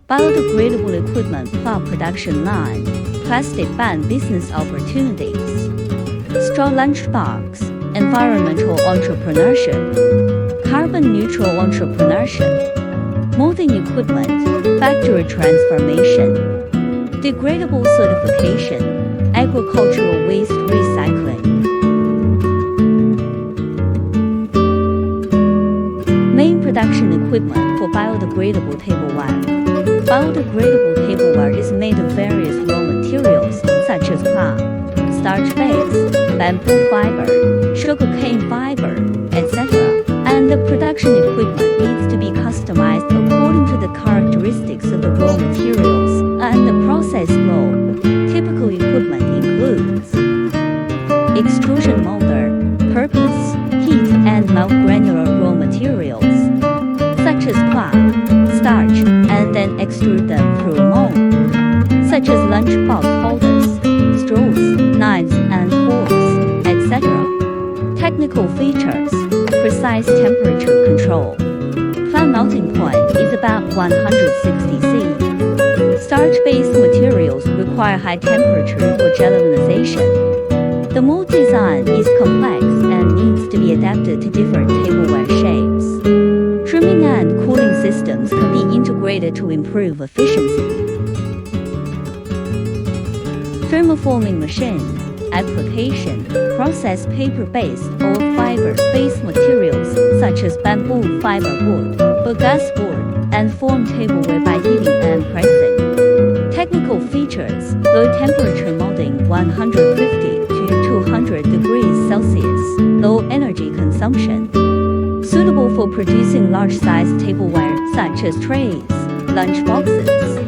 Biodegradable equipment plant production line, plastic ban business opportunities. Straw lunchbox, environmental entrepreneurship. Carbon neutral entrepreneurship. Molding equipment, factory transformation. Degradable certification, agricultural waste recycling. Main production equipment for biodegradable tableware. Biodegradable tableware is made of various raw materials such as cloth, starch-based, bamboo fiber, sugarcane fiber, etc. And the production equipment needs to be customized according to the characteristics of the raw materials and the process flow. Typical equipment includes extrusion molder, purpose, heat and melt granular raw materials such as cloth, starch, and then extrude them through a mold, such as lunchbox holders, straws, knives and forks, etc. Technical features, precise temperature control. Plant melting point is about 160 C. Starch-based materials require high temperature for gelatinization. The mold design is complex and needs to be adapted to different tableware shapes. Trimming and cooling systems can be integrated to improve efficiency. Thermoforming machine. Application, process paper-based or fiber-based materials such as bamboo fiber board, bagasse board, and form tableware by heating and pressing. Technical features, low temperature molding 150 to 200 degrees Celsius, low energy consumption. Suitable for producing large-sized tableware such as trays, lunch boxes,